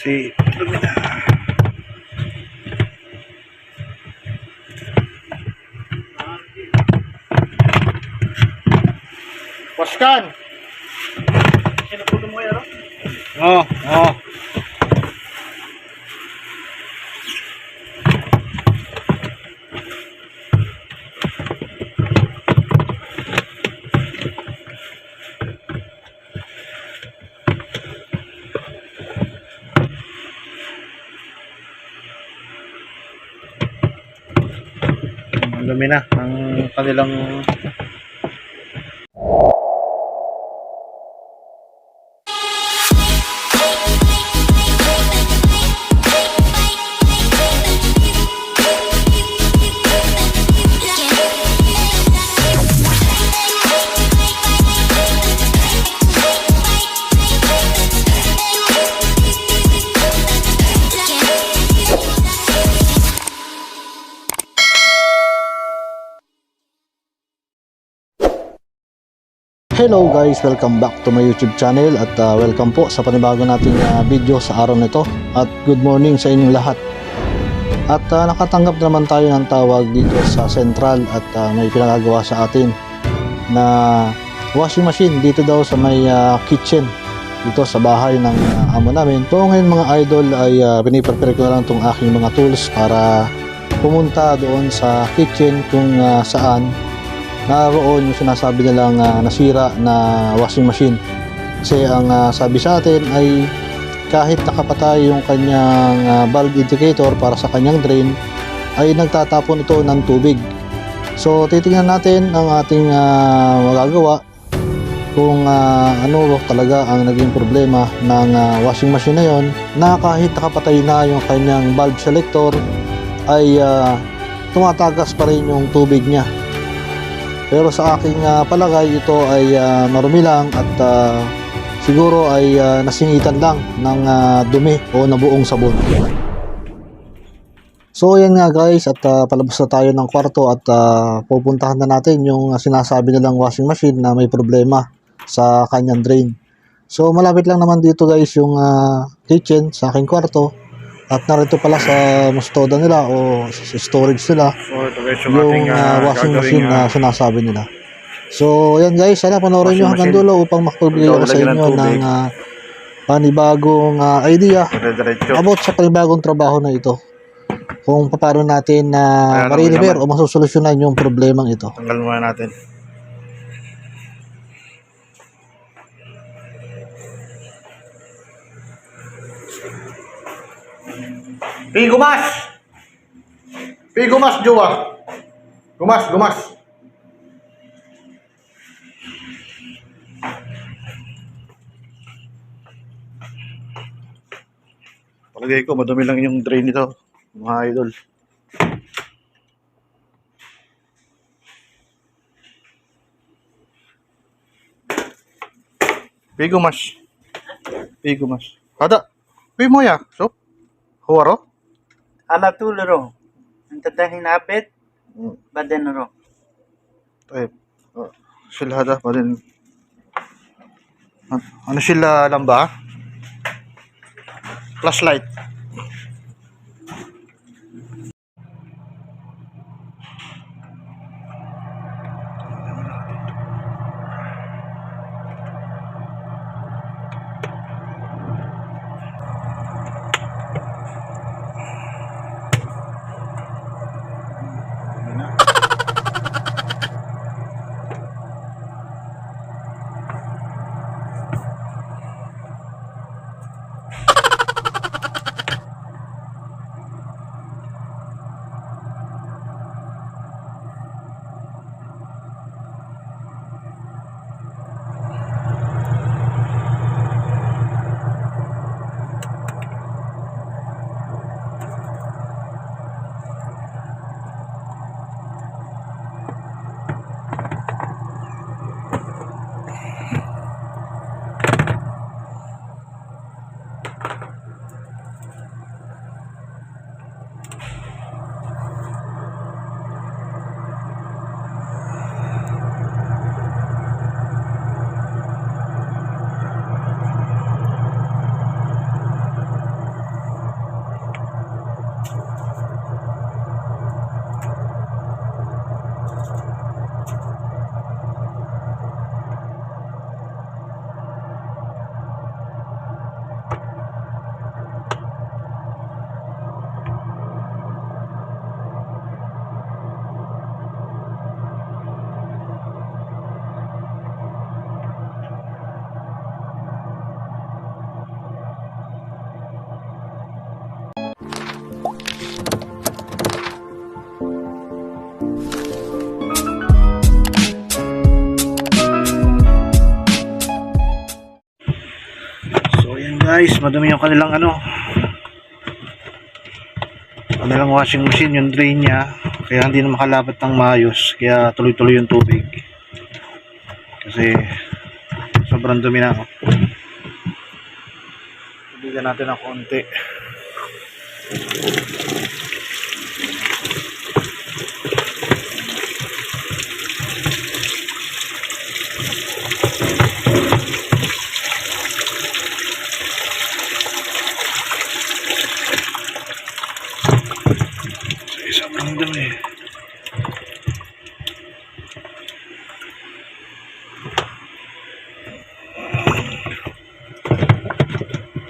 kasi dumi na. Paskan! Sinapulo mo yan, no? Oo. Dumi na ang kanilang Hello guys, welcome back to my YouTube channel at welcome po sa panibago nating video sa araw nito at good morning sa inyong lahat. At nakatanggap naman tayo ng tawag dito sa Central at may pinagagawa sa atin na washing machine dito daw sa may kitchen dito sa bahay ng amo namin. So ngayon mga idol ay piniprepare ko na lang itong aking mga tools para pumunta doon sa kitchen kung saan naroon yung sinasabi nilang nasira na washing machine. Kasi ang sabi sa atin ay kahit nakapatay yung kanyang valve indicator para sa kanyang drain ay nagtatapon ito ng tubig. So titingnan natin ang ating magagawa kung ano talaga ang naging problema ng washing machine na yon, na kahit nakapatay na yung kanyang valve selector ay tumatagas pa rin yung tubig niya. Pero sa aking palagay ito ay marumi lang at siguro ay nasingitan lang ng dumi o nabuong sabon. So yan nga guys, at palabas na tayo ng kwarto at pupuntahan na natin yung sinasabi nilang washing machine na may problema sa kanyang drain. So malapit lang naman dito guys yung kitchen sa aking kwarto. At narito pala sa mustoda nila o sa storage nila yung washing machine na sinasabi nila. So ayan guys, sana panoorin nyo hanggang dulo upang makapagbigay ako sa inyo ng panibagong idea about sa panibagong trabaho na ito, kung paano natin ma-repair o masusolusyonan yung problemang ito. Tanggal muna natin. Gumas! Gumas, Jowa! Gumas! Palagay ko madumi lang yung drain nito, mga idol. Gumas. Ada, mo ya, so? Huwaro? Ala tuluro. Ang tadahin napit, baden ro. Sila hada pa din. Ano sila lamba? Flashlight. guys, madumi yung kanilang kanilang washing machine, yung drain niya, kaya hindi na makalabat ng maayos, kaya tuloy-tuloy yung tubig kasi sobrang dumi na. Tubigan natin ng konti. Sobrang dumi.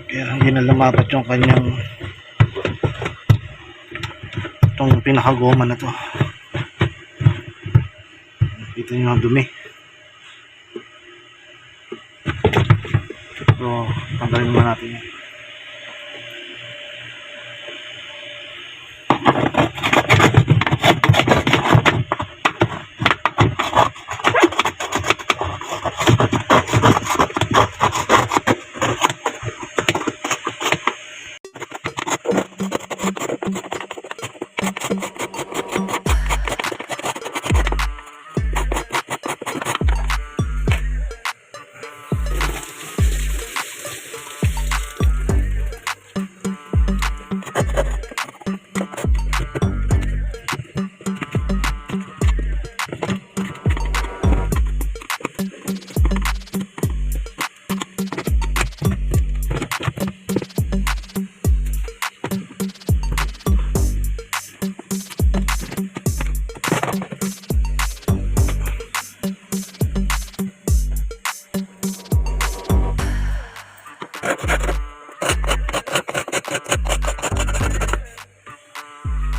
Kaya hindi na lumapat yung kanyang itong pinakagoma na to. Kita nyo ang dumi. So, tanggalin naman natin yan.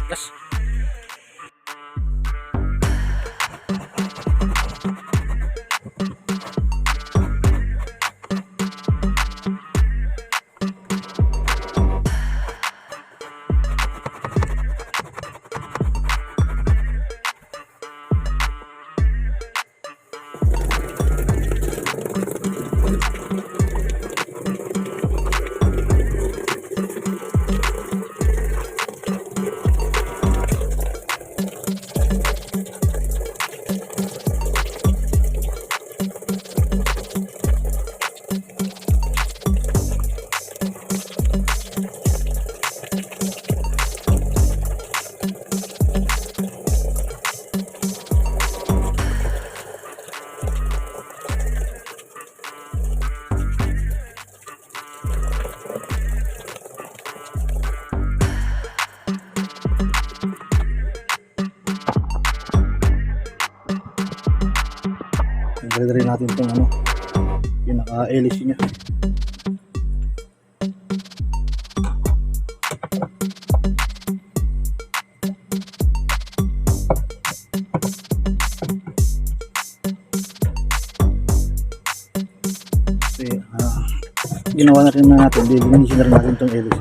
Yes. Dali-dali natin itong yung naka-LC nya. Kasi ginawa na rin natin, linisin na rin natin itong LC.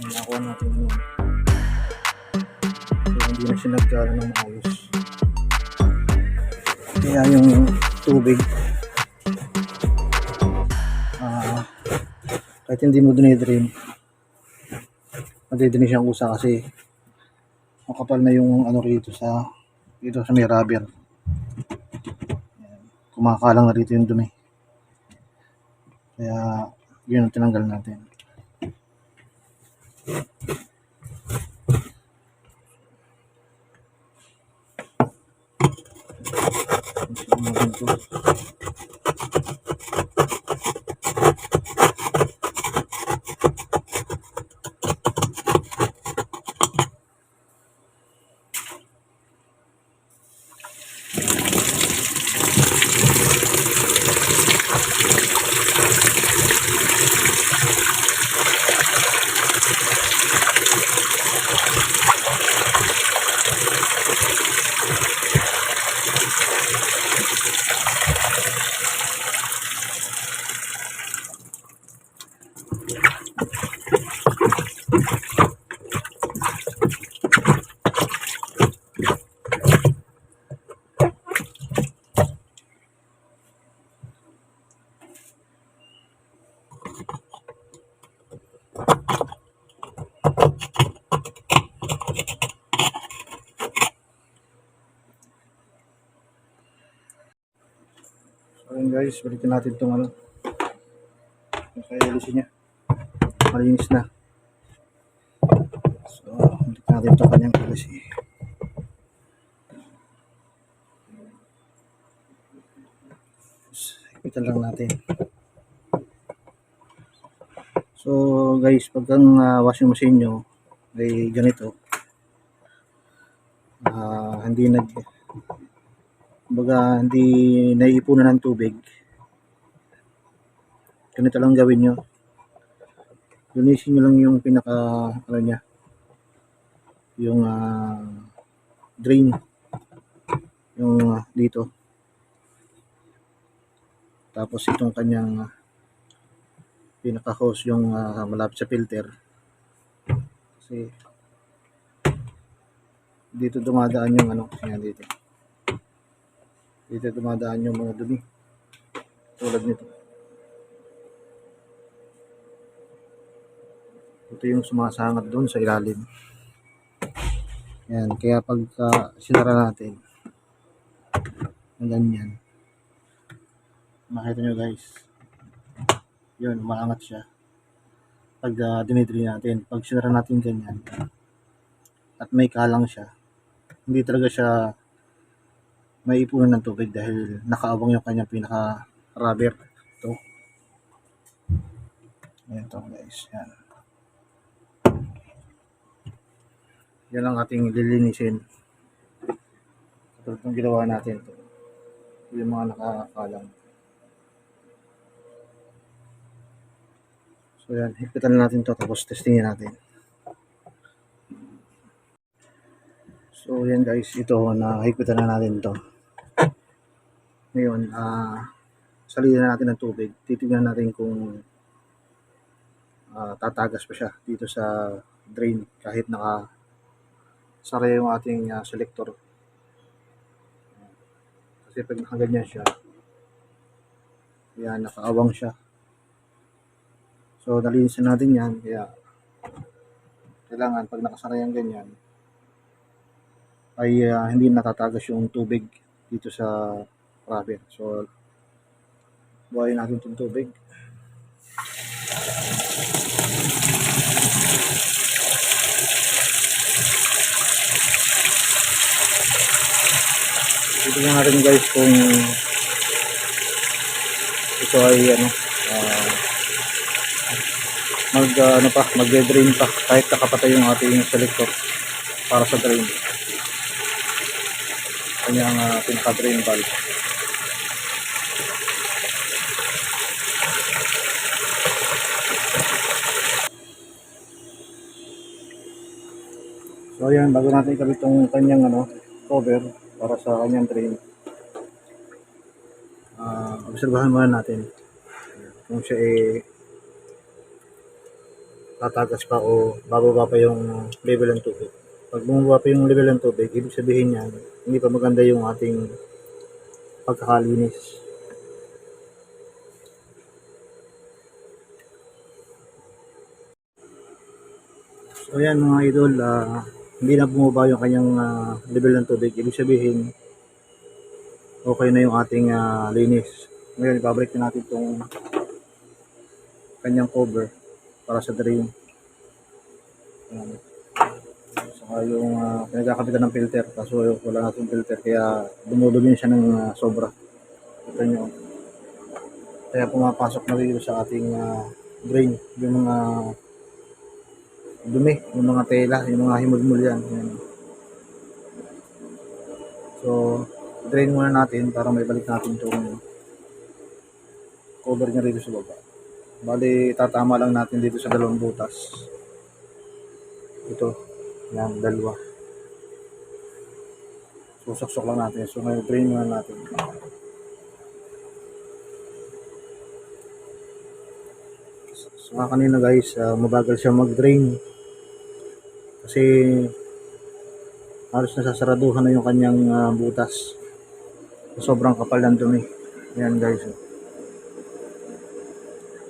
Nakuha natin yun. Hindi na siya nagkaroon ng maayos. Kaya yung tubig kahit hindi mo dinidrin, madidrin siyang kusa kasi makapal na yung rito sa may rubber. Kumakalang na rito yung dumi. Kaya yun ang tinanggal natin. Yan guys, balikan natin itong ano. Yung kaya niya. Malinis na. So, balikan natin itong kanyang policy. Ipitan lang natin. So guys, pag ang washing machine nyo ay ganito, hindi naiipunan ng tubig, ganito lang gawin nyo. Linisin nyo lang yung pinaka niya, yung drain, yung dito, tapos itong kanyang pinaka hose, yung malapit sa filter, kasi dito dumadaan yung yan dito dumadaan yung mga dumi tulad nito. Ito yung sumasangad doon sa ilalim. Yan, kaya pagka sinara natin ganyan, makita nyo guys, yun, umaangat siya pag dinidri natin. Pag sinara natin ganyan at may kalang siya, hindi talaga siya may ipunan ng tubig dahil nakaabang yung kanyang pinaka rubber. Ito, ayan to guys, yan. Yan ang ating lilinisin. Katulad ng ginawa natin to, yung mga nakakalang. So yan, higpitan natin to, tapos testingin natin. So yan guys, ito na higpitan na natin to. Ngayon, salihan natin ng tubig. Titignan natin kung tatagas pa siya dito sa drain kahit sara yung ating selector. Kasi pag nakaganyan siya, yan, nakaawang siya. So nalinisin natin yan, kaya kailangan pag nakasara yung ganyan ay hindi natatagas yung tubig dito sa rubber. So buhayin natin itong tubig. Tignan natin guys kung ito ay mag-drain pa kahit nakapatay yung ating selector para sa drain. Kanyang pinaka-drain valve. So ayan, bago natin ikabit itong kanyang cover para sa kanyang drain, obserbahan muna natin kung siya tatagas pa o bababa pa yung level ng tubig. Pag bumaba pa yung level ng tubig, ibig sabihin yan, hindi pa maganda yung ating pagkakalinis. So ayan mga idol, hindi na bumaba yung kanyang level ng tubig. Ibig sabihin, okay na yung ating linis. Ngayon, ibabalik na natin itong kanyang cover para sa drain. Saka yung pinagkakapitan ng filter, kaso wala natin filter kaya dumudumi siya ng sobra. Ito nyo, kaya pumapasok na dito sa ating drain yung mga dumi, yung mga tela, yung mga himulmul yan. So drain muna natin para may balik natin itong cover niya dito sa baba. Bali, tatama lang natin dito sa dalawang butas. Ito, yan, dalawa. Susaksok lang natin. So, ngayon, drain muna natin. So, kanina guys, mabagal siya mag-drain. Kasi, halos nasasaraduhan na yung kanyang butas. Sobrang kapal ng dumi. Yan guys.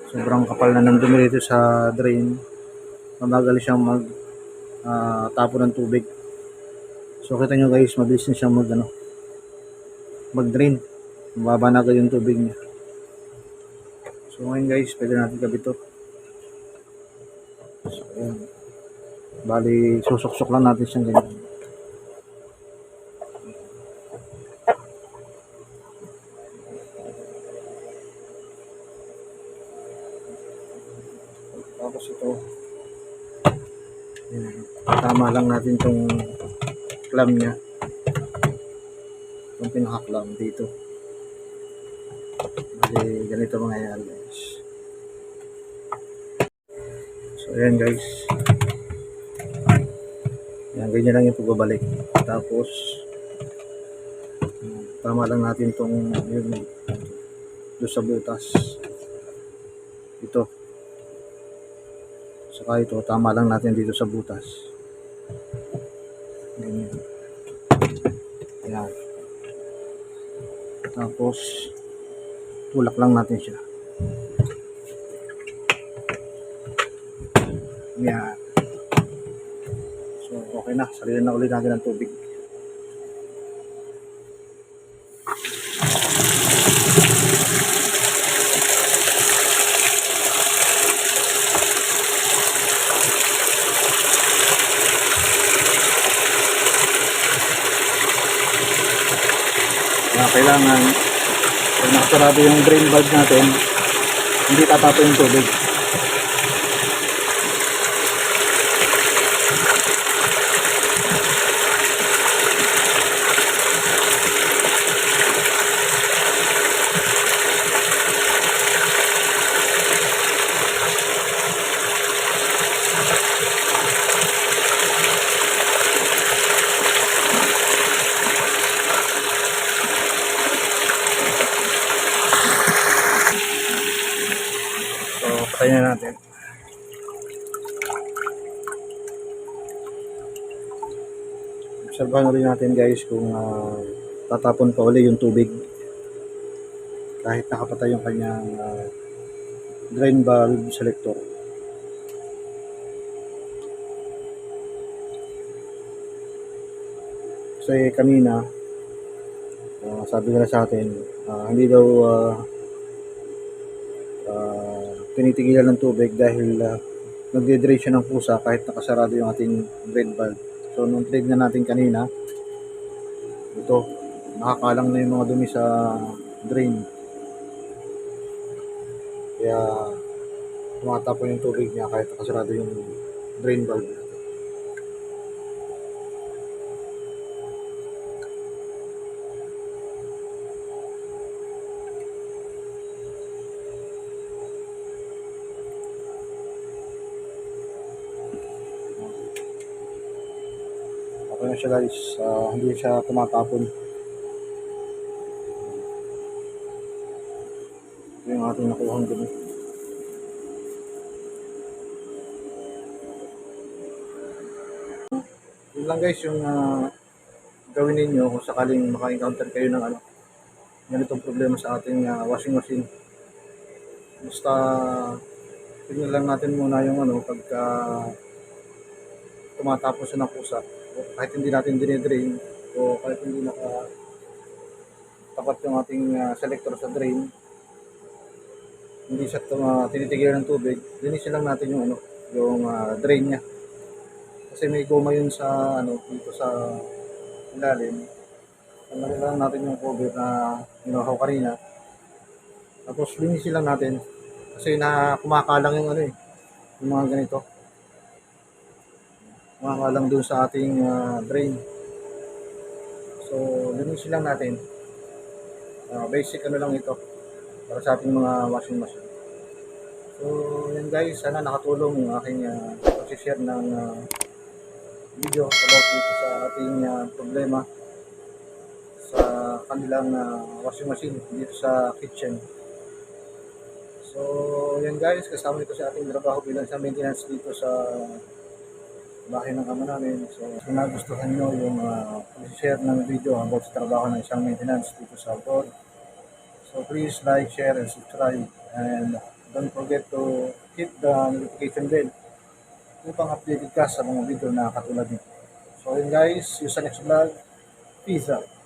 Sobrang kapal na ng dumi dito sa drain. Mabagal siyang tapo ng tubig. So kita nyo guys, mabilis na siyang mag-drain. Mababa na agad yung tubig niya. So ngayon guys, pwede natin kabit to. So ayan. Bali, susuksok lang natin siyang ganyan. Tapos ito, ayan, tama lang natin tong clamp niya. Itong pinaka-clamp dito. Bali, ganito mangyayari guys. So ayan guys. Ayan, ganyan lang yung pagbabalik. Tapos, tama lang natin tong yun, doon sa butas. Ito. Saka ito, tama lang natin dito sa butas. Ganyan. Ayan. Tapos, tulak lang natin siya. Ayan. So, okay na. Salihan na ulit natin ng tubig. Kailangan pag nakasarado yung drain valve natin, hindi tatapo yung tubig. Patayin na natin. Obserbahan ulit natin guys kung tatapon pa uli yung tubig kahit nakapatay yung kanyang drain valve selector. Kasi kanina sabi nila sa atin hindi daw tinitigilan ng tubig dahil nagde-drain siya ng pusa kahit nakasarado yung ating drain valve. So nung trade na natin kanina, ito, nakakalang na yung mga dumi sa drain. Kaya tumatapon yung tubig niya kahit nakasarado yung drain valve natin. Okay na siya guys, hindi siya tumatapon. Ito yung ating nakuhang dumi. Yun lang guys yung gawin ninyo kung sakaling maka-encounter kayo ng ganitong problema sa ating washing machine. Basta tignan lang natin muna yung pagka tumatapos siya ng pusa. Kahit hindi natin dinidrain o kahit hindi tapat yung ating selector sa drain, hindi siya tinitigilan ng tubig, linisin lang natin yung drain niya. Kasi may goma yun sa dito sa ilalim. Tanggalin lang natin yung cover na hinuhaw kanina. Tapos linisin lang natin kasi kumakalang yung yung mga ganito. Kumakalang dun sa ating drain. So linisin lang natin. Basic lang ito para sa ating mga washing machine. So yan guys, sana nakatulong yung aking pag-share ng video about dito sa ating problema sa kanilang washing machine dito sa kitchen. So yan guys, kasama ito sa ating trabaho bilang sa maintenance dito sa bahay ng ama namin. So kung nagustuhan nyo yung pag-share ng video about sa trabaho ng isang maintenance dito sa abroad, so please like, share, and subscribe, and don't forget to hit the notification bell upang updated ka sa mga video na katulad nito. So yun guys, see you sa next vlog. Peace out.